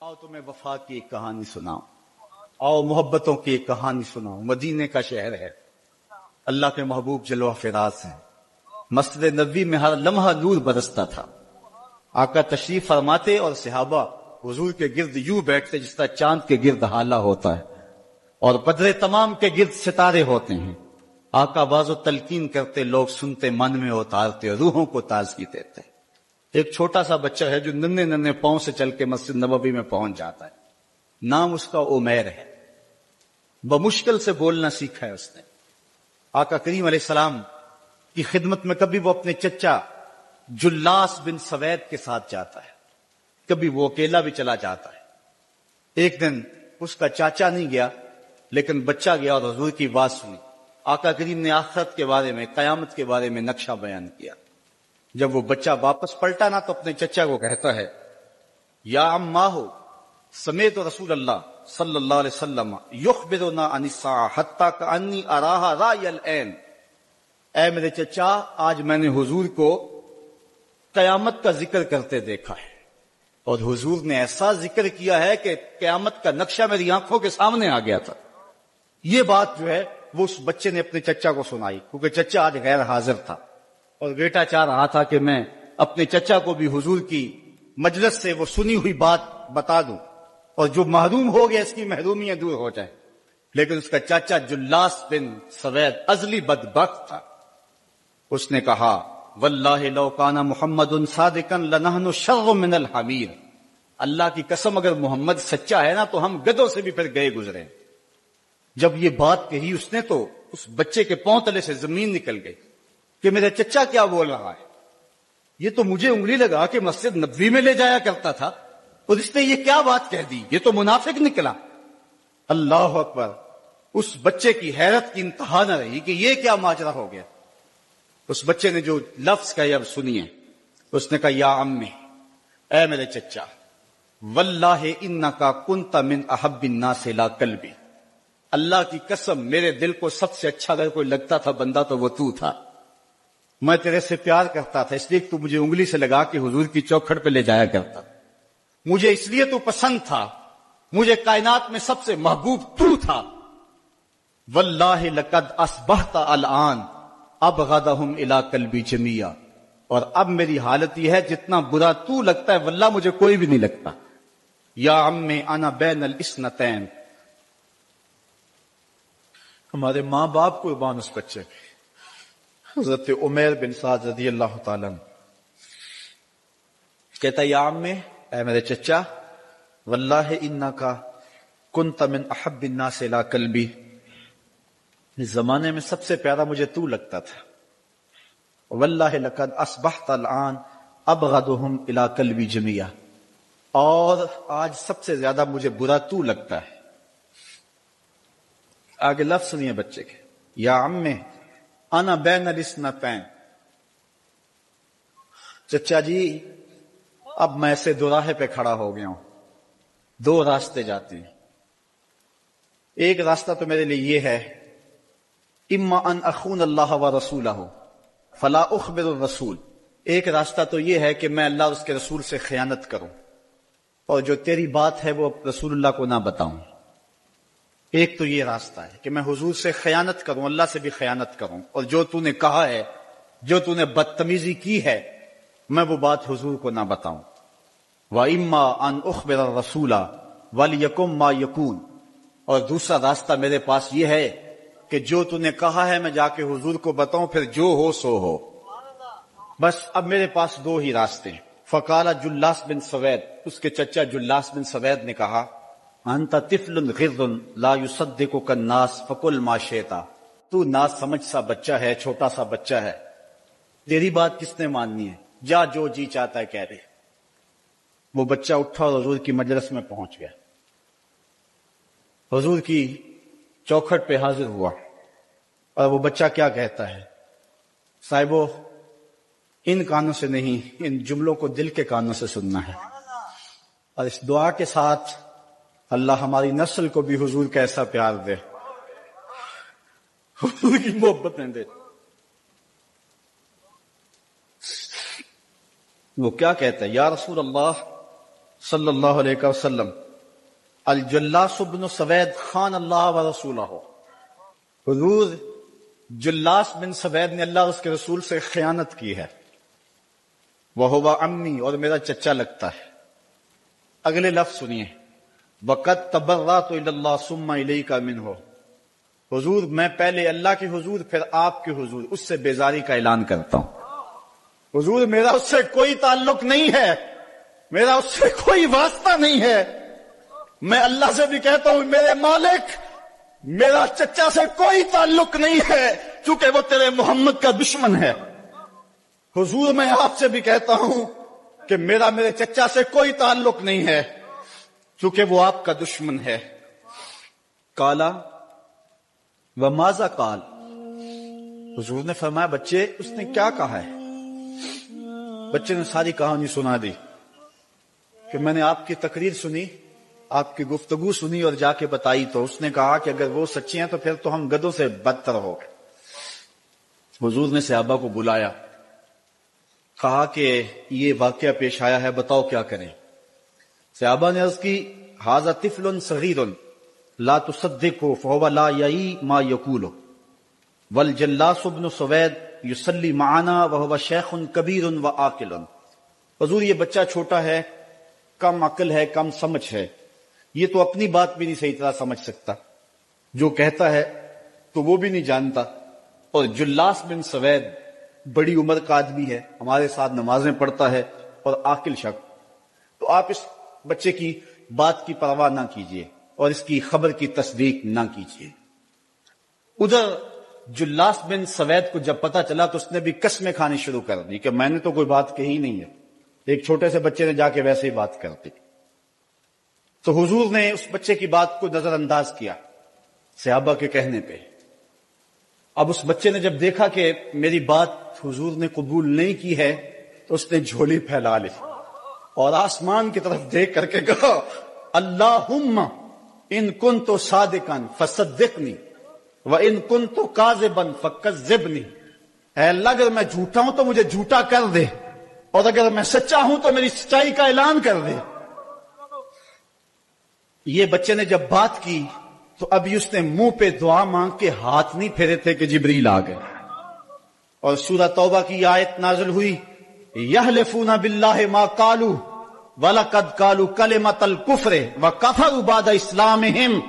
آؤ تمہیں وفا کی ایک کہانی سناؤں، آؤ محبتوں کی ایک کہانی سناؤں۔ مدینے کا شہر ہے، اللہ کے محبوب جلوہ فراز ہیں۔ مسجد نبوی میں ہر لمحہ نور برستا تھا۔ آقا تشریف فرماتے اور صحابہ حضور کے گرد یوں بیٹھتے جس طرح چاند کے گرد ہالہ ہوتا ہے اور بدر تمام کے گرد ستارے ہوتے ہیں۔ آقا باز و تلقین کرتے، لوگ سنتے، من میں اتارتے، روحوں کو تازگی دیتے۔ ایک چھوٹا سا بچہ ہے جو ننھے ننھے پاؤں سے چل کے مسجد نبوی میں پہنچ جاتا ہے۔ نام اس کا عمیر ہے۔ بمشکل سے بولنا سیکھا ہے اس نے۔ آقا کریم علیہ السلام کی خدمت میں کبھی وہ اپنے چچا جلاس بن سوید کے ساتھ جاتا ہے، کبھی وہ اکیلا بھی چلا جاتا ہے۔ ایک دن اس کا چاچا نہیں گیا لیکن بچہ گیا اور حضور کی بات سنی۔ آقا کریم نے آخرت کے بارے میں، قیامت کے بارے میں نقشہ بیان کیا۔ جب وہ بچہ واپس پلٹا نا تو اپنے چچا کو کہتا ہے، یا عماہ سمیت رسول اللہ صلی اللہ علیہ وسلم یخبرنا عن الساعہ حتی کانی اراہا رای العین۔ اے میرے چچا، آج میں نے حضور کو قیامت کا ذکر کرتے دیکھا ہے، اور حضور نے ایسا ذکر کیا ہے کہ قیامت کا نقشہ میری آنکھوں کے سامنے آ گیا تھا۔ یہ بات جو ہے وہ اس بچے نے اپنے چچا کو سنائی، کیونکہ چچا آج غیر حاضر تھا اور بیٹا چاہ رہا تھا کہ میں اپنے چچا کو بھی حضور کی مجلس سے وہ سنی ہوئی بات بتا دوں اور جو محروم ہو گیا اس کی محرومیاں دور ہو جائیں۔ لیکن اس کا چاچا جلاس بن سوید ازلی بدبخت تھا۔ اس نے کہا، واللہ لو کان محمد صادقا لنحن شر من الحمیر۔ اللہ کی قسم اگر محمد سچا ہے نا تو ہم گدھوں سے بھی پھر گئے گزرے۔ جب یہ بات کہی اس نے تو اس بچے کے پاؤں تلے سے زمین نکل گئی کہ میرا چچا کیا بول رہا ہے۔ یہ تو مجھے انگلی لگا کہ مسجد نبوی میں لے جایا کرتا تھا اور اس نے یہ کیا بات کہہ دی، یہ تو منافق نکلا۔ اللہ اکبر۔ اس بچے کی حیرت کی انتہا نہ رہی کہ یہ کیا ماجرا ہو گیا۔ اس بچے نے جو لفظ کہے اب سنیے۔ اس نے کہا، یا امی، اے میرے چچا، واللہ انکا کنت من احب الناس الی قلبی۔ اللہ کی قسم میرے دل کو سب سے اچھا اگر کوئی لگتا تھا بندہ تو وہ تو تھا۔ میں تیرے سے پیار کرتا تھا، اس لیے تو مجھے انگلی سے لگا کے حضور کی چوکھٹ پہ لے جایا کرتا۔ مجھے اس لیے تو پسند تھا، مجھے کائنات میں سب سے محبوب تو تھا۔ واللہ لقد اصبحت الان ابغضهم الی قلبی جمیعا۔ اور اب میری حالت یہ ہے جتنا برا تو لگتا ہے واللہ مجھے کوئی بھی نہیں لگتا۔ یا عمی انا بین الاثنتین۔ ہمارے ماں باپ قربان اس بچے کے۔ حضرت عمیر بن سعد رضی اللہ تعالیٰ کہتا ہے، یا عمی، اے میرے چچا، واللہ انکا کنت من احب الناس الی قلبی۔ اس زمانے میں سب سے پیارا مجھے تو لگتا تھا۔ واللہ لقد اصبحت الان ابغضهم الی قلبی جمیعا۔ اور آج سب سے زیادہ مجھے برا تو لگتا ہے۔ آگے لفظ سنیے بچے کے، یا عمی انا بین الاثنتین۔ چچا جی، اب میں ایسے دوراہے پہ کھڑا ہو گیا ہوں، دو راستے جاتے ہیں۔ ایک راستہ تو میرے لیے یہ ہے، اما ان اخون اللہ و رسولہ فلا اخبر الرسول۔ ایک راستہ تو یہ ہے کہ میں اللہ اور اس کے رسول سے خیانت کروں اور جو تیری بات ہے وہ رسول اللہ کو نہ بتاؤں۔ ایک تو یہ راستہ ہے کہ میں حضور سے خیانت کروں، اللہ سے بھی خیانت کروں، اور جو تو نے کہا ہے، جو تو نے بدتمیزی کی ہے، میں وہ بات حضور کو نہ بتاؤں۔ وَإِمَّا أَنْ أُخْبِرَ الرَّسُولَ وَلْيَكُنْ مَا يَكُونُ۔ اور دوسرا راستہ میرے پاس یہ ہے کہ جو تو نے کہا ہے میں جا کے حضور کو بتاؤں، پھر جو ہو سو ہو۔ بس اب میرے پاس دو ہی راستے ہیں۔ فقال جلاس بن سوید، اس کے چچا جلاس بن سوید نے کہا، انت طفل غر لا یصدقک الناس فقل ما شئت۔ تو ناز سمجھ سا بچہ ہے، چھوٹا سا بچہ ہے، تیری بات کس نے ماننی ہے، جا جو جی چاہتا ہے کہہ دے۔ وہ بچہ اٹھا اور حضور کی مجلس میں پہنچ گیا، حضور کی چوکھٹ پہ حاضر ہوا، اور وہ بچہ کیا کہتا ہے، صاحبو ان کانوں سے نہیں، ان جملوں کو دل کے کانوں سے سننا ہے، اور اس دعا کے ساتھ اللہ ہماری نسل کو بھی حضور کا ایسا پیار دے، حضور کی محبت میں دے۔ وہ کیا کہتا ہے، یا رسول اللہ صلی اللہ علیہ وسلم الجلاس بن سوید خان اللہ و رسولہ، حضور جلاس بن سوید نے اللہ اور اس کے رسول سے خیانت کی ہے، وہو عمی، اور میرا چچا لگتا ہے۔ اگلے لفظ سنیے، وقد تبرأت الی اللہ ثم الیک منہ، حضور میں پہلے اللہ کے حضور پھر آپ کے حضور اس سے بیزاری کا اعلان کرتا ہوں۔ حضور میرا اس سے کوئی تعلق نہیں ہے، میرا اس سے کوئی واسطہ نہیں ہے۔ میں اللہ سے بھی کہتا ہوں میرے مالک، میرا چچا سے کوئی تعلق نہیں ہے کیونکہ وہ تیرے محمد کا دشمن ہے۔ حضور میں آپ سے بھی کہتا ہوں کہ میرا میرے چچا سے کوئی تعلق نہیں ہے کیونکہ وہ آپ کا دشمن ہے۔ کالا وماذا قال، حضور نے فرمایا بچے اس نے کیا کہا ہے؟ بچے نے ساری کہانی سنا دی کہ میں نے آپ کی تقریر سنی، آپ کی گفتگو سنی اور جا کے بتائی تو اس نے کہا کہ اگر وہ سچے ہیں تو پھر تو ہم گدھوں سے بدتر ہو گئے۔ حضور نے صحابہ کو بلایا، کہا کہ یہ واقعہ پیش آیا ہے، بتاؤ کیا کریں۔ صحابہ نے عرض کی ھذا طفل صغیر لا تصدقه فهو لا یعی ما یقول والجلاس بن سوید یصلی معنا وهو شیخ کبیر وعاقل، حضور یہ بچہ چھوٹا ہے، کم عقل ہے، کم سمجھ ہے، یہ تو اپنی بات بھی نہیں صحیح طرح سمجھ سکتا، جو کہتا ہے تو وہ بھی نہیں جانتا، اور جلاس بن سوید بڑی عمر کا آدمی ہے، ہمارے ساتھ نمازیں پڑھتا ہے اور عاقل شخص، تو آپ اس بچے کی بات کی پرواہ نہ کیجیے اور اس کی خبر کی تصدیق نہ کیجیے۔ ادھر جلاس بن سوید کو جب پتا چلا تو اس نے بھی قسمیں کھانی شروع کر دی کہ میں نے تو کوئی بات کہی نہیں ہے، ایک چھوٹے سے بچے نے جا کے ویسے ہی بات کر دی۔ تو حضور نے اس بچے کی بات کو نظر انداز کیا صحابہ کے کہنے پہ۔ اب اس بچے نے جب دیکھا کہ میری بات حضور نے قبول نہیں کی ہے تو اس نے جھولی پھیلا لی اور آسمان کی طرف دیکھ کر کے کہا اللہم ان کنت صادقا فصدقنی وان کنت کاذبا فکذبنی، اے اللہ اگر میں جھوٹا ہوں تو مجھے جھوٹا کر دے، اور اگر میں سچا ہوں تو میری سچائی کا اعلان کر دے۔ یہ بچے نے جب بات کی تو ابھی اس نے منہ پہ دعا مانگ کے ہاتھ نہیں پھیرے تھے کہ جبریل آ گئے، اور سورہ توبہ کی آیت نازل ہوئی یحلفون باللہ ما قالوا وَلَقَدْ قَالُوا كَلِمَةَ الْكُفْرِ وَكَفَرُوا بَعْدَ اسلامہم،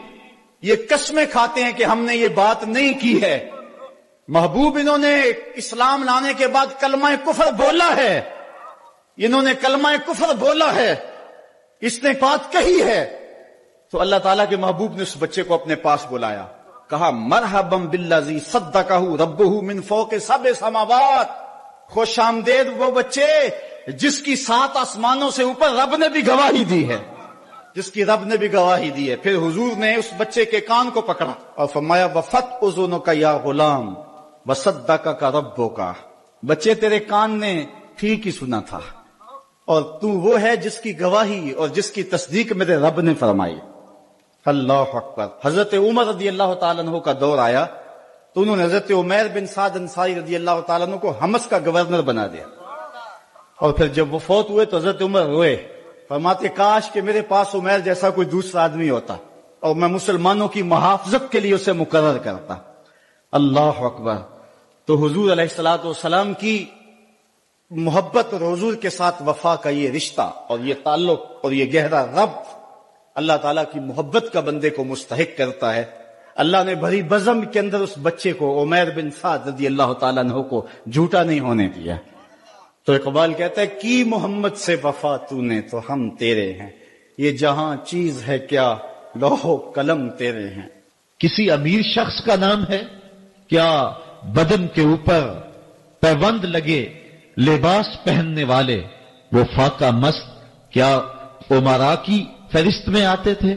یہ قسمیں کھاتے ہیں کہ ہم نے یہ بات نہیں کی ہے، محبوب انہوں نے اسلام لانے کے بعد کلمہ کفر بولا ہے، انہوں نے کلمہ کفر بولا ہے، اس نے بات کہی ہے۔ تو اللہ تعالیٰ کے محبوب نے اس بچے کو اپنے پاس بلایا، کہا مرحبا بالذی صدقہ ربہ من فوق سبع سماوات، خوش آمدید وہ بچے جس کی 7 آسمانوں سے اوپر رب نے بھی گواہی دی ہے، جس کی رب نے بھی گواہی دی ہے۔ پھر حضور نے اس بچے کے کان کو پکڑا اور فرمایا وفت اذنک یا غلام وصدقک ربک، بچے تیرے کان نے ٹھیک ہی سنا تھا اور تو وہ ہے جس کی گواہی اور جس کی تصدیق میرے رب نے فرمائی۔ اللہ اکبر۔ حضرت عمر رضی اللہ تعالیٰ عنہ کا دور آیا تو انہوں نے حضرت عمیر بن سعد انصاری رضی اللہ تعالیٰ عنہ کو حمص کا گورنر بنا دیا، اور پھر جب وہ فوت ہوئے تو حضرت عمر روئے، فرماتے کاش کہ میرے پاس عمیر جیسا کوئی دوسرا آدمی ہوتا اور میں مسلمانوں کی محافظت کے لیے اسے مقرر کرتا۔ اللہ اکبر۔ تو حضور علیہ الصلوۃ والسلام کی محبت اور حضور کے ساتھ وفا کا یہ رشتہ اور یہ تعلق اور یہ گہرا ربط اللہ تعالیٰ کی محبت کا بندے کو مستحق کرتا ہے۔ اللہ نے بھری بزم کے اندر اس بچے کو عمیر بن سعد رضی اللہ تعالیٰ عنہ کو جھوٹا نہیں ہونے دیا۔ تو اقبال کہتا ہے کی محمد سے وفا تو نے تو ہم تیرے ہیں، یہ جہاں چیز ہے کیا لوح و قلم تیرے ہیں۔ کسی امیر شخص کا نام ہے کیا بدن کے اوپر پیوند لگے لباس پہننے والے وہ فاقہ مست کیا امراء کی فہرست میں آتے تھے؟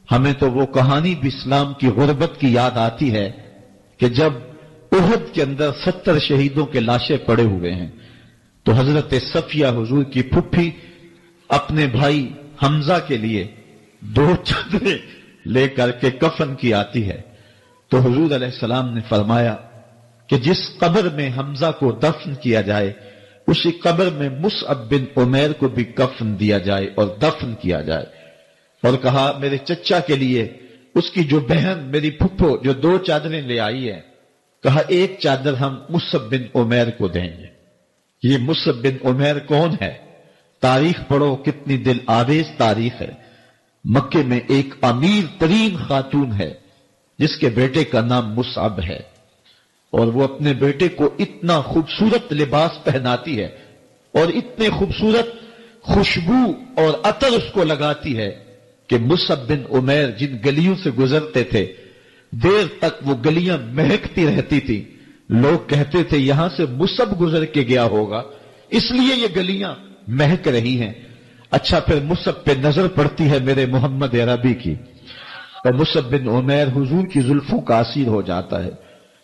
ہمیں تو وہ کہانی بھی اسلام کی غربت کی یاد آتی ہے کہ جب احد کے اندر 70 شہیدوں کے لاشیں پڑے ہوئے ہیں تو حضرت صفیہ حضور کی پھپھی اپنے بھائی حمزہ کے لیے 2 چادریں لے کر کے کفن کی آتی ہے، تو حضور علیہ السلام نے فرمایا کہ جس قبر میں حمزہ کو دفن کیا جائے اسی قبر میں مصعب بن عمیر کو بھی کفن دیا جائے اور دفن کیا جائے۔ اور کہا میرے چچا کے لیے اس کی جو بہن میری پھپھو جو 2 چادریں لے آئی ہے، کہا ایک چادر ہم مصعب بن عمیر کو دیں گے۔ یہ مصعب بن عمیر کون ہے؟ تاریخ پڑھو، کتنی دل آویز تاریخ ہے۔ مکے میں ایک امیر ترین خاتون ہے جس کے بیٹے کا نام مصعب ہے، اور وہ اپنے بیٹے کو اتنا خوبصورت لباس پہناتی ہے اور اتنے خوبصورت خوشبو اور عطر اس کو لگاتی ہے کہ مصعب بن عمیر جن گلیوں سے گزرتے تھے دیر تک وہ گلیاں مہکتی رہتی تھی۔ لوگ کہتے تھے یہاں سے مصعب گزر کے گیا ہوگا اس لیے یہ گلیاں مہک رہی ہیں۔ اچھا، پھر مصعب پہ نظر پڑتی ہے میرے محمد عربی کی، اور مصعب بن عمیر حضور کی زلفوں کا اسیر ہو جاتا ہے۔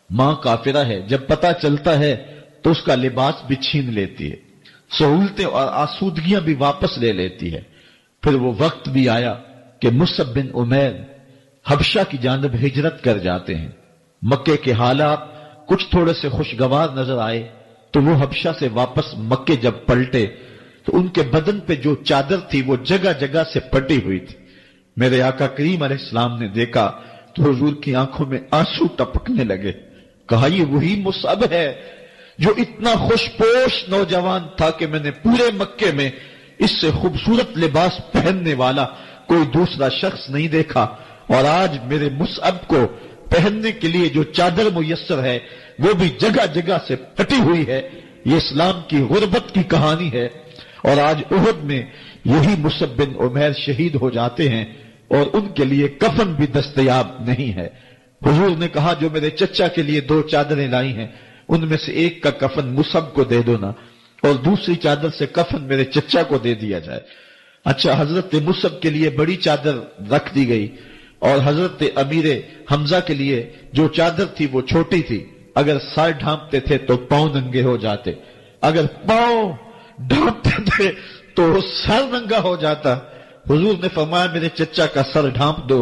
ماں کافرہ ہے، جب پتہ چلتا ہے تو اس کا لباس بھی چھین لیتی ہے، سہولتیں اور آسودگیاں بھی واپس لے لیتی ہے۔ پھر وہ وقت بھی آیا کہ مصعب بن عمیر حبشہ کی جانب ہجرت کر جاتے ہیں۔ مکے کے حالات کچھ تھوڑے سے خوشگوار نظر آئے تو وہ حبشہ سے واپس مکے جب پلٹے تو ان کے بدن پہ جو چادر تھی وہ جگہ جگہ سے پٹی ہوئی تھی۔ میرے آقا کریم علیہ السلام نے دیکھا تو حضور کی آنکھوں میں آنسو ٹپکنے لگے۔ کہا یہ وہی مصعب ہے جو اتنا خوش پوش نوجوان تھا کہ میں نے پورے مکے میں اس سے خوبصورت لباس پہننے والا کوئی دوسرا شخص نہیں دیکھا، اور آج میرے مصعب کو پہننے کے لیے جو چادر میسر ہے وہ بھی جگہ جگہ سے پھٹی ہوئی ہے۔ یہ اسلام کی غربت کی کہانی ہے، اور آج احد میں یہی مصعب بن عمیر شہید ہو جاتے ہیں اور ان کے لیے کفن بھی دستیاب نہیں ہے۔ حضور نے کہا جو میرے چچا کے لیے 2 چادریں لائی ہیں ان میں سے ایک کا کفن مصعب کو دے دو نا، اور دوسری چادر سے کفن میرے چچا کو دے دیا جائے۔ اچھا، حضرت مصعب کے لیے بڑی چادر رکھ دی گئی، اور حضرت امیر حمزہ کے لیے جو چادر تھی وہ چھوٹی تھی، اگر سر ڈھانپتے تھے تو پاؤں ننگے ہو جاتے، اگر پاؤں ڈھانپتے تھے تو سر ننگا ہو جاتا۔ حضور نے فرمایا میرے چچا کا سر ڈھانپ دو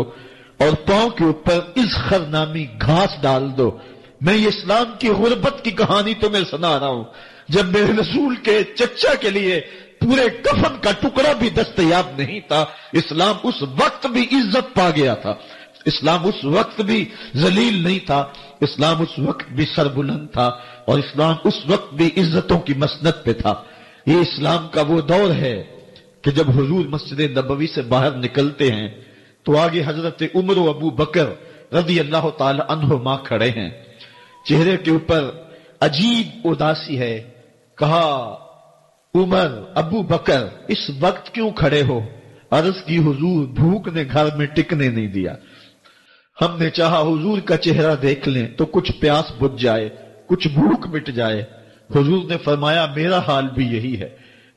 اور پاؤں کے اوپر اذخر نامی گھاس ڈال دو۔ میں یہ اسلام کی غربت کی کہانی تمہیں سنا رہا ہوں، جب میرے رسول کے چچا کے لیے پورے کفن کا ٹکڑا بھی دستیاب نہیں تھا، اسلام اس وقت بھی عزت پا گیا تھا، اسلام اس وقت بھی ذلیل نہیں تھا، اسلام اس وقت بھی سربلند تھا، اور اسلام اس وقت بھی عزتوں کی مسند پہ تھا۔ یہ اسلام کا وہ دور ہے کہ جب حضور مسجد نبوی سے باہر نکلتے ہیں تو آگے حضرت عمر و ابو بکر رضی اللہ تعالی عنہما کھڑے ہیں، چہرے کے اوپر عجیب اداسی ہے۔ کہا عمر، ابو بکر اس وقت کیوں کھڑے ہو؟ عرض کی حضور بھوک نے گھر میں ٹکنے نہیں دیا، ہم نے چاہا حضور کا چہرہ دیکھ لیں تو کچھ پیاس بجھ جائے، کچھ بھوک مٹ جائے۔ حضور نے فرمایا میرا حال بھی یہی ہے،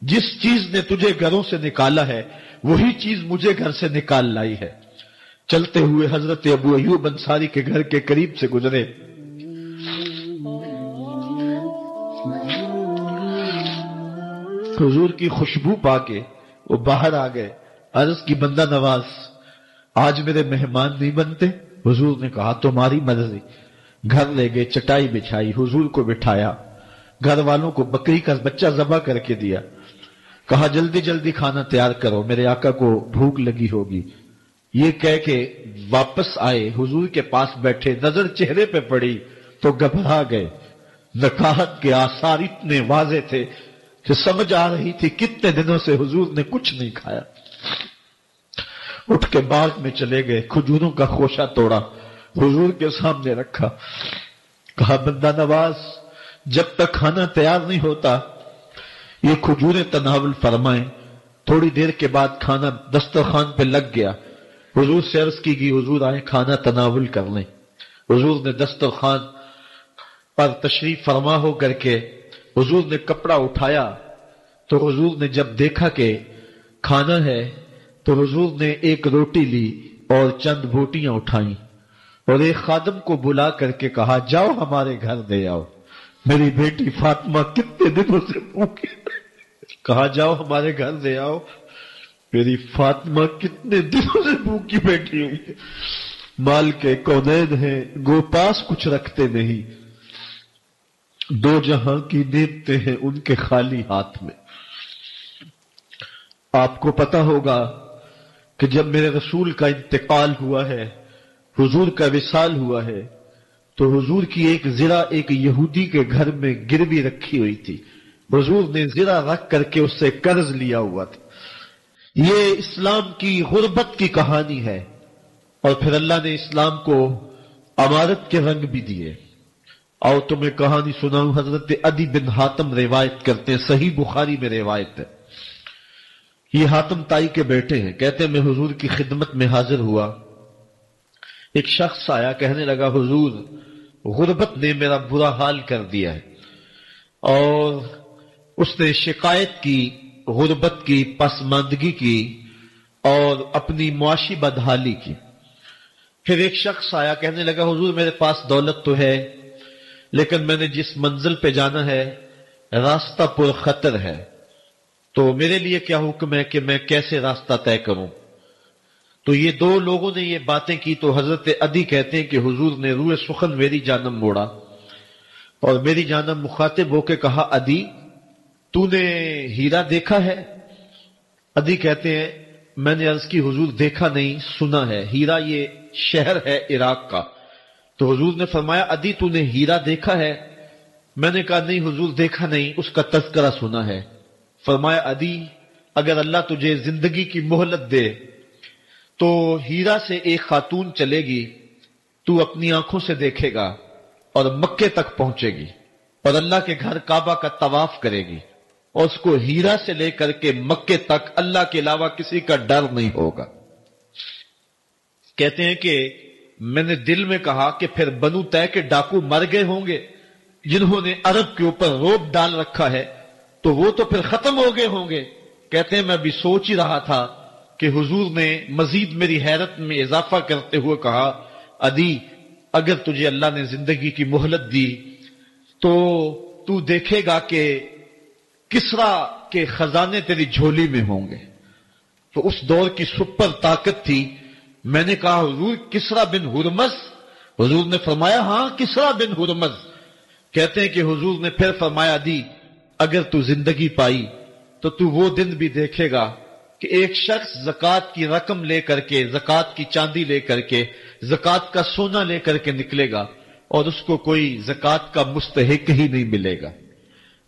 جس چیز نے تجھے گھروں سے نکالا ہے وہی چیز مجھے گھر سے نکال لائی ہے۔ چلتے ہوئے حضرت ابو ایوب انصاری کے گھر کے قریب سے گزرے، حضور کی خوشبو پا کے وہ باہر آ گئے۔ عرض کی بندہ نواز آج میرے مہمان نہیں بنتے؟ حضور نے کہا تمہاری مرضی۔ گھر لے گئے، چٹائی بچھائی، حضور کو بٹھایا، گھر والوں کو بکری کا بچہ ذبح کر کے دیا، کہا جلدی جلدی کھانا تیار کرو، میرے آقا کو بھوک لگی ہوگی۔ یہ کہہ کے واپس آئے، حضور کے پاس بیٹھے، نظر چہرے پہ پڑی تو گھبرا گئے۔ نکاحت کے آثار اتنے واضح تھے کہ سمجھ آ رہی تھی کتنے دنوں سے حضور نے کچھ نہیں کھایا۔ اٹھ کے باغ میں چلے گئے، کھجوروں کا خوشہ توڑا، حضور کے سامنے رکھا، کہا بندہ نواز جب تک کھانا تیار نہیں ہوتا یہ کھجوریں تناول فرمائیں۔ تھوڑی دیر کے بعد کھانا دسترخوان پہ لگ گیا، حضور سے عرض کی گئی حضور آئے کھانا تناول کر لیں۔ حضور نے دسترخوان پر تشریف فرما ہو کر کے حضور نے کپڑا اٹھایا تو حضور نے جب دیکھا کہ کھانا ہے تو حضور نے ایک روٹی لی اور چند بوٹیاں اٹھائیں اور ایک خادم کو بلا کر کے کہا جاؤ ہمارے گھر دے آؤ، میری بیٹی فاطمہ کتنے دنوں سے بھوکی، کہا جاؤ ہمارے گھر دے آؤ، میری فاطمہ کتنے دنوں سے بھوکی بیٹھی ہوئی ہے، مال کے کونین ہیں گو پاس کچھ رکھتے نہیں۔ دو جہاں کی نعمتیں ہیں ان کے خالی ہاتھ میں. آپ کو پتا ہوگا کہ جب میرے رسول کا انتقال ہوا ہے، حضور کا وصال ہوا ہے، تو حضور کی ایک زرہ ایک یہودی کے گھر میں گروی رکھی ہوئی تھی. حضور نے زرہ رکھ کر کے اس سے قرض لیا ہوا تھا. یہ اسلام کی غربت کی کہانی ہے، اور پھر اللہ نے اسلام کو امارت کے رنگ بھی دیے. اور تمہیں کہانی سناؤں، حضرت عدی بن حاتم روایت کرتے ہیں، صحیح بخاری میں روایت ہے. یہ حاتم تائی کے بیٹے ہیں. کہتے ہیں میں حضور کی خدمت میں حاضر ہوا. ایک شخص آیا، کہنے لگا حضور غربت نے میرا برا حال کر دیا ہے، اور اس نے شکایت کی غربت کی، پسماندگی کی، اور اپنی معاشی بدحالی کی. پھر ایک شخص آیا، کہنے لگا حضور میرے پاس دولت تو ہے، لیکن میں نے جس منزل پہ جانا ہے راستہ پر خطر ہے، تو میرے لیے کیا حکم ہے کہ میں کیسے راستہ طے کروں؟ تو یہ دو لوگوں نے یہ باتیں کی. تو حضرت عدی کہتے ہیں کہ حضور نے روح سخن میری جانب موڑا اور میری جانب مخاطب ہو کے کہا عدی تو نے ہیرا دیکھا ہے؟ عدی کہتے ہیں میں نے عرض کی حضور دیکھا نہیں، سنا ہے. ہیرا یہ شہر ہے عراق کا. تو حضور نے فرمایا عدی تو نے ہیرا دیکھا ہے؟ میں نے کہا نہیں حضور دیکھا نہیں، اس کا تذکرہ سنا ہے. فرمایا عدی اگر اللہ تجھے زندگی کی مہلت دے تو ہیرا سے ایک خاتون چلے گی، تو اپنی آنکھوں سے دیکھے گا اور مکے تک پہنچے گی اور اللہ کے گھر کعبہ کا طواف کرے گی، اور اس کو ہیرا سے لے کر کے مکے تک اللہ کے علاوہ کسی کا ڈر نہیں ہوگا. کہتے ہیں کہ میں نے دل میں کہا کہ پھر بنو طے کے ڈاکو مر گئے ہوں گے جنہوں نے عرب کے اوپر روب ڈال رکھا ہے، تو وہ تو پھر ختم ہو گئے ہوں گے. کہتے ہیں میں بھی سوچ ہی رہا تھا کہ حضور نے مزید میری حیرت میں اضافہ کرتے ہوئے کہا عدی اگر تجھے اللہ نے زندگی کی مہلت دی تو دیکھے گا کہ کسرا کے خزانے تیری جھولی میں ہوں گے. تو اس دور کی سپر طاقت تھی. میں نے کہا حضور کسرا بن ہرمز؟ حضور نے فرمایا ہاں کسرا بن ہرمز. کہتے ہیں کہ حضور نے پھر فرمایا عدی اگر تو زندگی پائی تو تو وہ دن بھی دیکھے گا کہ ایک شخص زکوٰۃ کی رقم لے کر کے، زکوٰۃ کی چاندی لے کر کے، زکوٰۃ کا سونا لے کر کے نکلے گا اور اس کو کوئی زکوٰۃ کا مستحق ہی نہیں ملے گا.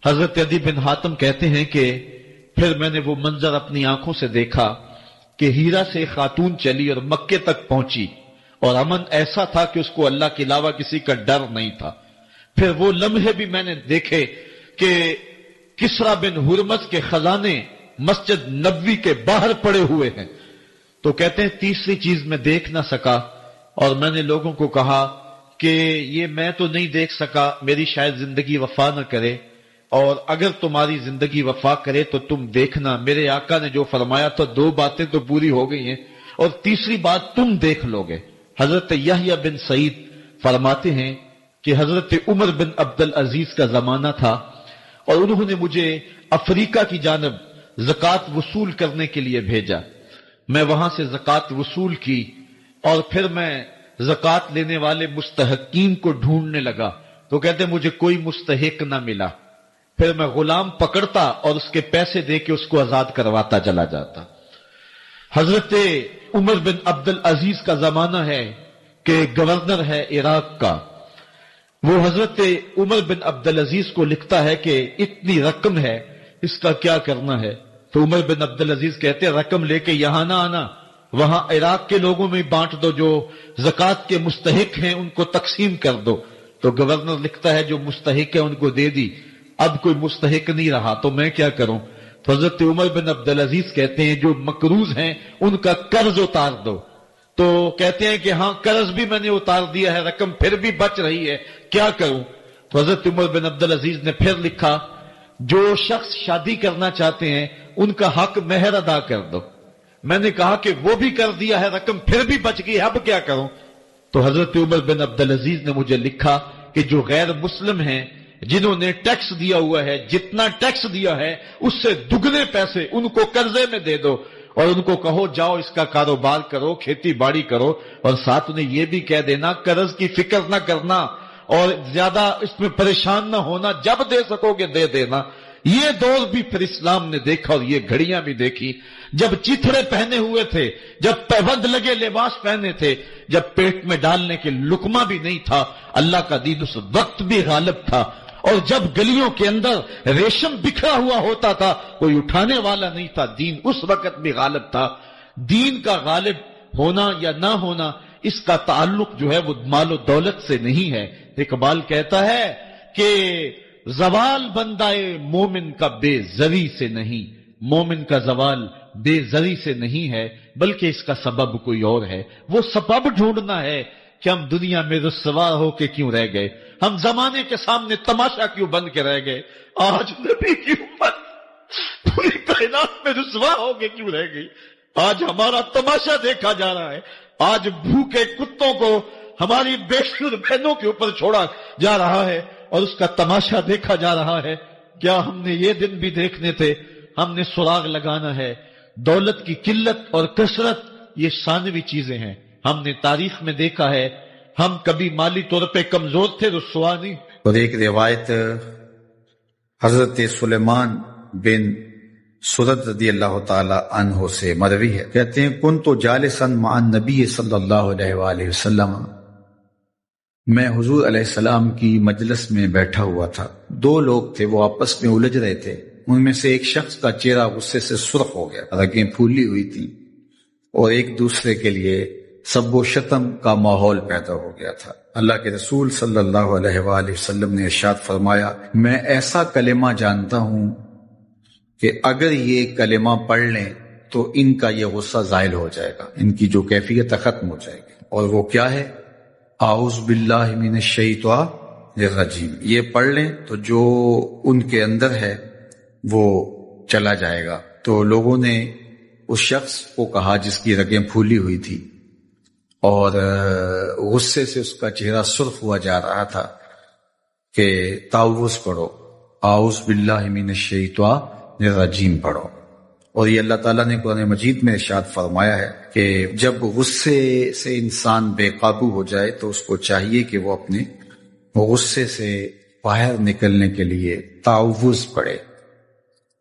حضرت عدی بن حاتم کہتے ہیں کہ پھر میں نے وہ منظر اپنی آنکھوں سے دیکھا کہ ہیرا سے خاتون چلی اور مکے تک پہنچی، اور امن ایسا تھا کہ اس کو اللہ کے علاوہ کسی کا ڈر نہیں تھا. پھر وہ لمحے بھی میں نے دیکھے کہ کسرا بن ہرمز کے خزانے مسجد نبوی کے باہر پڑے ہوئے ہیں. تو کہتے ہیں تیسری چیز میں دیکھ نہ سکا، اور میں نے لوگوں کو کہا کہ یہ میں تو نہیں دیکھ سکا، میری شاید زندگی وفا نہ کرے، اور اگر تمہاری زندگی وفا کرے تو تم دیکھنا میرے آقا نے جو فرمایا تھا دو باتیں تو پوری ہو گئی ہیں، اور تیسری بات تم دیکھ لو گے. حضرت یحییٰ بن سعید فرماتے ہیں کہ حضرت عمر بن عبدالعزیز کا زمانہ تھا، اور انہوں نے مجھے افریقہ کی جانب زکوٰۃ وصول کرنے کے لیے بھیجا. میں وہاں سے زکوٰۃ وصول کی، اور پھر میں زکوٰۃ لینے والے مستحقین کو ڈھونڈنے لگا. تو کہتے مجھے کوئی مستحق نہ ملا. پھر میں غلام پکڑتا اور اس کے پیسے دے کے اس کو آزاد کرواتا چلا جاتا. حضرت عمر بن عبدالعزیز کا زمانہ ہے کہ گورنر ہے عراق کا. وہ حضرت عمر بن عبدالعزیز کو لکھتا ہے کہ اتنی رقم ہے، اس کا کیا کرنا ہے؟ تو عمر بن عبدالعزیز کہتے ہیں رقم لے کے یہاں نہ آنا، وہاں عراق کے لوگوں میں بانٹ دو، جو زکوٰۃ کے مستحق ہیں ان کو تقسیم کر دو. تو گورنر لکھتا ہے جو مستحق ہے ان کو دے دی، اب کوئی مستحق نہیں رہا تو میں کیا کروں؟ تو حضرت عمر بن عبدالعزیز کہتے ہیں جو مقروض ہیں ان کا قرض اتار دو. تو کہتے ہیں کہ ہاں قرض بھی میں نے اتار دیا ہے، رقم پھر بھی بچ رہی ہے، کیا کروں؟ تو حضرت عمر بن عبدالعزیز نے پھر لکھا جو شخص شادی کرنا چاہتے ہیں ان کا حق مہر ادا کر دو. میں نے کہا کہ وہ بھی کر دیا ہے، رقم پھر بھی بچ گئی، اب کیا کروں؟ تو حضرت عمر بن عبدالعزیز نے مجھے لکھا کہ جو غیر مسلم ہیں جنہوں نے ٹیکس دیا ہوا ہے، جتنا ٹیکس دیا ہے اس سے دگنے پیسے ان کو قرضے میں دے دو، اور ان کو کہو جاؤ اس کا کاروبار کرو، کھیتی باڑی کرو، اور ساتھ انہیں یہ بھی کہہ دینا قرض کی فکر نہ کرنا، اور زیادہ اس میں پریشان نہ ہونا، جب دے سکو گے دے دینا۔ یہ دور بھی پھر اسلام نے دیکھا اور یہ گھڑیاں بھی دیکھی، جب چتھڑے پہنے ہوئے تھے، جب پیبند لگے لباس پہنے تھے، جب پیٹ میں ڈالنے کے لقمہ بھی نہیں تھا، اللہ کا دین اس وقت بھی غالب تھا۔ اور جب گلیوں کے اندر ریشم بکھرا ہوا ہوتا تھا، کوئی اٹھانے والا نہیں تھا، دین اس وقت بھی غالب تھا۔ دین کا غالب ہونا یا نہ ہونا، اس کا تعلق جو ہے وہ مال و دولت سے نہیں ہے۔ اقبال کہتا ہے کہ زوال بندائے مومن کا بے زری سے نہیں، مومن کا زوال بے زری سے نہیں ہے، بلکہ اس کا سبب کوئی اور ہے۔ وہ سبب ڈھونڈنا ہے کہ ہم دنیا میں رسوا ہو کے کیوں رہ گئے، ہم زمانے کے سامنے تماشا کیوں بن کے رہ گئے، آج نبی کی امت پوری کائنات میں رسوا ہو کے کیوں رہ گئی، آج ہمارا تماشا دیکھا جا رہا ہے، آج بھوکے کتوں کو ہماری بے شر بہنوں کے اوپر چھوڑا جا رہا ہے اور اس کا تماشا دیکھا جا رہا ہے۔ کیا ہم نے یہ دن بھی دیکھنے تھے؟ ہم نے سراغ لگانا ہے۔ دولت کی قلت اور کثرت یہ ثانوی چیزیں ہیں۔ ہم نے تاریخ میں دیکھا ہے، ہم کبھی مالی طور پہ کمزور تھے، رسوا نہیں۔ اور ایک روایت حضرت سلیمان بن سرد رضی اللہ تعالی عنہ سے مروی ہے، کہتے ہیں کنت جالسا مع النبی صلی اللہ علیہ وآلہ وسلم، میں حضور علیہ السلام کی مجلس میں بیٹھا ہوا تھا، دو لوگ تھے، وہ آپس میں الجھ رہے تھے، ان میں سے ایک شخص کا چہرہ غصے سے سرخ ہو گیا، رگیں پھولی ہوئی تھی، اور ایک دوسرے کے لیے سب و شتم کا ماحول پیدا ہو گیا تھا۔ اللہ کے رسول صلی اللہ علیہ وآلہ وسلم نے ارشاد فرمایا، میں ایسا کلمہ جانتا ہوں کہ اگر یہ کلمہ پڑھ لیں تو ان کا یہ غصہ زائل ہو جائے گا، ان کی جو کیفیت ختم ہو جائے گی، اور وہ کیا ہے؟ اعوذ باللہ من الشیطان الرجیم۔ یہ پڑھ لیں تو جو ان کے اندر ہے وہ چلا جائے گا۔ تو لوگوں نے اس شخص کو کہا جس کی رگیں پھولی ہوئی تھی اور غصے سے اس کا چہرہ سرخ ہوا جا رہا تھا کہ تعوذ پڑھو، اعوذ باللہ من الشیطان الرجیم پڑھو۔ اور یہ اللہ تعالیٰ نے قرآن مجید میں ارشاد فرمایا ہے کہ جب غصے سے انسان بے قابو ہو جائے تو اس کو چاہیے کہ وہ اپنے غصے سے باہر نکلنے کے لیے تعوذ پڑھے۔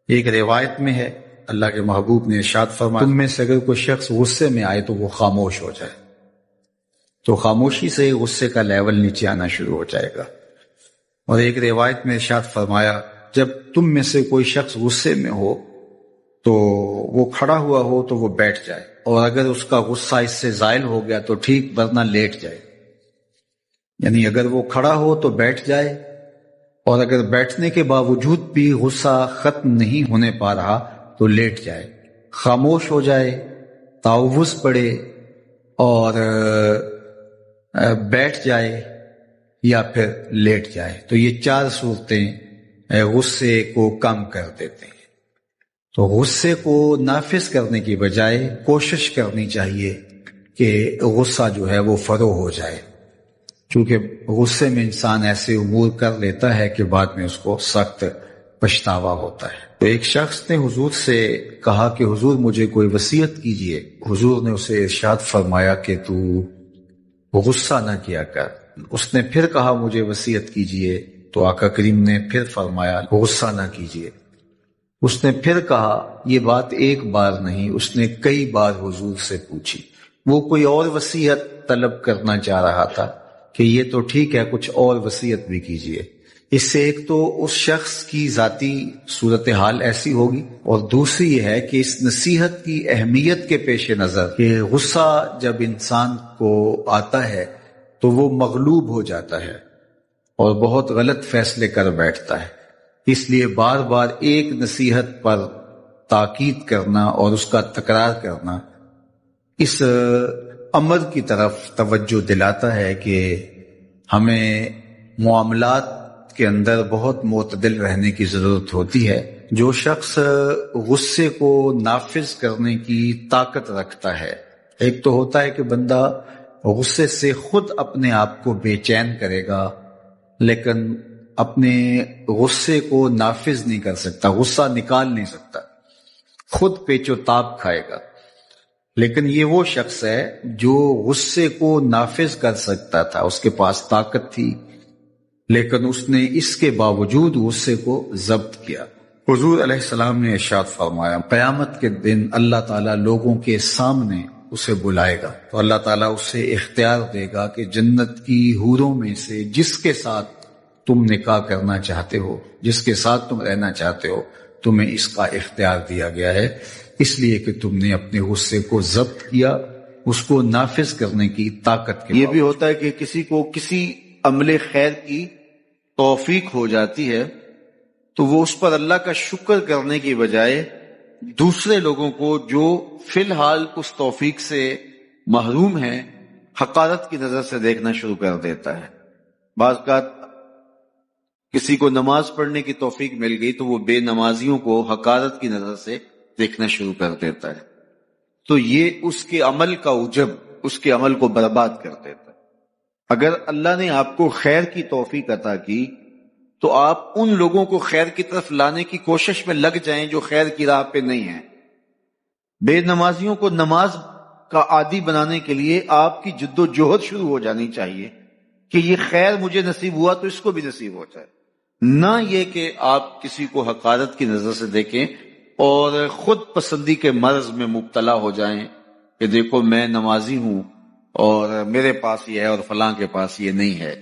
ایک روایت میں ہے اللہ کے محبوب نے ارشاد فرمایا تم میں سے اگر کوئی شخص غصے میں آئے تو وہ خاموش ہو جائے، تو خاموشی سے غصے کا لیول نیچے آنا شروع ہو جائے گا۔ اور ایک روایت میں ارشاد فرمایا جب تم میں سے کوئی شخص غصے میں ہو تو وہ کھڑا ہوا ہو تو وہ بیٹھ جائے، اور اگر اس کا غصہ اس سے زائل ہو گیا تو ٹھیک، ورنہ لیٹ جائے۔ یعنی اگر وہ کھڑا ہو تو بیٹھ جائے، اور اگر بیٹھنے کے باوجود بھی غصہ ختم نہیں ہونے پا رہا تو لیٹ جائے، خاموش ہو جائے، تعوذ پڑھے اور بیٹھ جائے یا پھر لیٹ جائے۔ تو یہ چار صورتیں غصے کو کم کر دیتے ہیں۔ تو غصے کو نافذ کرنے کی بجائے کوشش کرنی چاہیے کہ غصہ جو ہے وہ فروغ ہو جائے، چونکہ غصے میں انسان ایسے امور کر لیتا ہے کہ بعد میں اس کو سخت پچھتاوا ہوتا ہے۔ تو ایک شخص نے حضور سے کہا کہ حضور مجھے کوئی وصیت کیجئے۔ حضور نے اسے ارشاد فرمایا کہ تو غصہ نہ کیا کر۔ اس نے پھر کہا مجھے وصیت کیجئے، تو آقا کریم نے پھر فرمایا غصہ نہ کیجئے۔ اس نے پھر کہا، یہ بات ایک بار نہیں، اس نے کئی بار حضور سے پوچھی۔ وہ کوئی اور وصیت طلب کرنا چاہ رہا تھا کہ یہ تو ٹھیک ہے، کچھ اور وصیت بھی کیجئے۔ اس سے ایک تو اس شخص کی ذاتی صورتحال ایسی ہوگی، اور دوسری یہ ہے کہ اس نصیحت کی اہمیت کے پیش نظر کہ غصہ جب انسان کو آتا ہے تو وہ مغلوب ہو جاتا ہے اور بہت غلط فیصلے کر بیٹھتا ہے، اس لیے بار بار ایک نصیحت پر تاکید کرنا اور اس کا تکرار کرنا اس امر کی طرف توجہ دلاتا ہے کہ ہمیں معاملات کے اندر بہت معتدل رہنے کی ضرورت ہوتی ہے۔ جو شخص غصے کو نافذ کرنے کی طاقت رکھتا ہے، ایک تو ہوتا ہے کہ بندہ غصے سے خود اپنے آپ کو بے چین کرے گا، لیکن اپنے غصے کو نافذ نہیں کر سکتا، غصہ نکال نہیں سکتا، خود پیچ و تاب کھائے گا۔ لیکن یہ وہ شخص ہے جو غصے کو نافذ کر سکتا تھا، اس کے پاس طاقت تھی، لیکن اس نے اس کے باوجود غصے کو ضبط کیا۔ حضور علیہ السلام نے ارشاد فرمایا، قیامت کے دن اللہ تعالیٰ لوگوں کے سامنے اسے بلائے گا تو اللہ تعالیٰ اسے اختیار دے گا کہ جنت کی حوروں میں سے جس کے ساتھ تم نکاح کرنا چاہتے ہو، جس کے ساتھ تم رہنا چاہتے ہو، تمہیں اس کا اختیار دیا گیا ہے، اس لیے کہ تم نے اپنے غصے کو ضبط کیا، اس کو نافذ کرنے کی طاقت کے۔ یہ بھی ہوتا ہے کہ کسی کو کسی عمل خیر کی توفیق ہو جاتی ہے تو وہ اس پر اللہ کا شکر کرنے کی بجائے دوسرے لوگوں کو جو فی الحال اس توفیق سے محروم ہیں حقارت کی نظر سے دیکھنا شروع کر دیتا ہے۔ بعض اوقات کسی کو نماز پڑھنے کی توفیق مل گئی تو وہ بے نمازیوں کو حقارت کی نظر سے دیکھنا شروع کر دیتا ہے، تو یہ اس کے عمل کا عجب اس کے عمل کو برباد کر دیتا ہے۔ اگر اللہ نے آپ کو خیر کی توفیق عطا کی تو آپ ان لوگوں کو خیر کی طرف لانے کی کوشش میں لگ جائیں جو خیر کی راہ پہ نہیں ہیں۔ بے نمازیوں کو نماز کا عادی بنانے کے لیے آپ کی جد و جہد شروع ہو جانی چاہیے کہ یہ خیر مجھے نصیب ہوا تو اس کو بھی نصیب ہو جائے، نہ یہ کہ آپ کسی کو حقارت کی نظر سے دیکھیں اور خود پسندی کے مرض میں مبتلا ہو جائیں کہ دیکھو میں نمازی ہوں اور میرے پاس یہ ہے اور فلاں کے پاس یہ نہیں ہے۔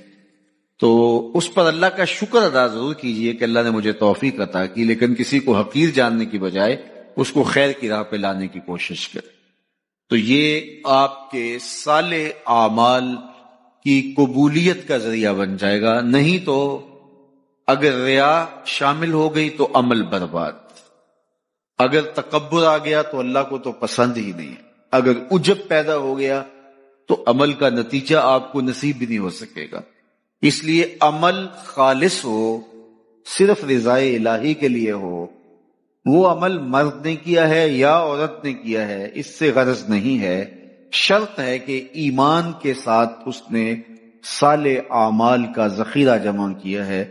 تو اس پر اللہ کا شکر ادا ضرور کیجئے کہ اللہ نے مجھے توفیق عطا کی، لیکن کسی کو حقیر جاننے کی بجائے اس کو خیر کی راہ پہ لانے کی کوشش کرے، تو یہ آپ کے صالح اعمال کی قبولیت کا ذریعہ بن جائے گا۔ نہیں تو اگر ریا شامل ہو گئی تو عمل برباد، اگر تکبر آ گیا تو اللہ کو تو پسند ہی نہیں، اگر عجب پیدا ہو گیا تو عمل کا نتیجہ آپ کو نصیب بھی نہیں ہو سکے گا۔ اس لیے عمل خالص ہو، صرف رضائے الہی کے لیے ہو، وہ عمل مرد نے کیا ہے یا عورت نے کیا ہے اس سے غرض نہیں ہے، شرط ہے کہ ایمان کے ساتھ اس نے صالح اعمال کا ذخیرہ جمع کیا ہے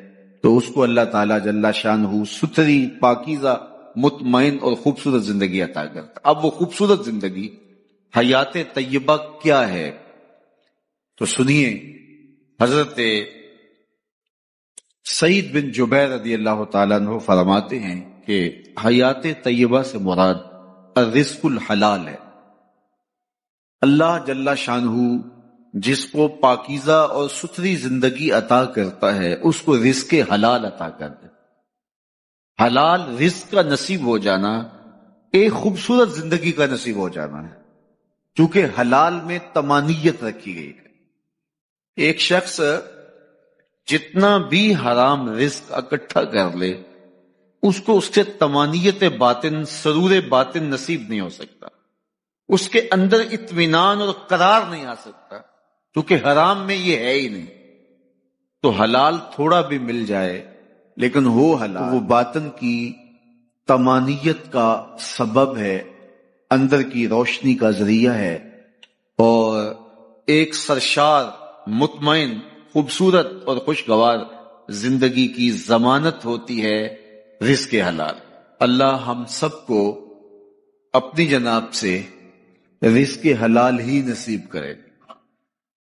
تو اس کو اللہ تعالیٰ جل شانہ ستھری، پاکیزہ، مطمئن اور خوبصورت زندگی عطا کرتا۔ اب وہ خوبصورت زندگی حیات طیبہ کیا ہے تو سنیے، حضرت سعید بن جبیر رضی اللہ تعالیٰ عنہ فرماتے ہیں کہ حیات طیبہ سے مراد الرزق الحلال ہے۔ اللہ جل شانہ جس کو پاکیزہ اور ستھری زندگی عطا کرتا ہے اس کو رزق حلال عطا کرتا ہے۔ حلال رزق کا نصیب ہو جانا ایک خوبصورت زندگی کا نصیب ہو جانا ہے، چونکہ حلال میں طمانیت رکھی گئی ہے۔ ایک شخص جتنا بھی حرام رزق اکٹھا کر لے اس کو اس سے طمانیت باطن، سرور باطن نصیب نہیں ہو سکتا، اس کے اندر اطمینان اور قرار نہیں آ سکتا، کیونکہ حرام میں یہ ہے ہی نہیں۔ تو حلال تھوڑا بھی مل جائے لیکن وہ حلال وہ باطن کی طمانیت کا سبب ہے، اندر کی روشنی کا ذریعہ ہے، اور ایک سرشار، مطمئن، خوبصورت اور خوشگوار زندگی کی ضمانت ہوتی ہے رزق حلال۔ اللہ ہم سب کو اپنی جناب سے رزق حلال ہی نصیب کرے،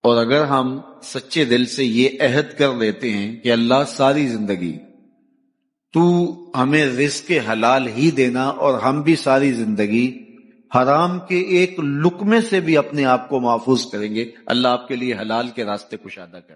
اور اگر ہم سچے دل سے یہ عہد کر لیتے ہیں کہ اللہ ساری زندگی تو ہمیں رزق حلال ہی دینا اور ہم بھی ساری زندگی حرام کے ایک لقمے سے بھی اپنے آپ کو محفوظ کریں گے، اللہ آپ کے لیے حلال کے راستے کشادہ کر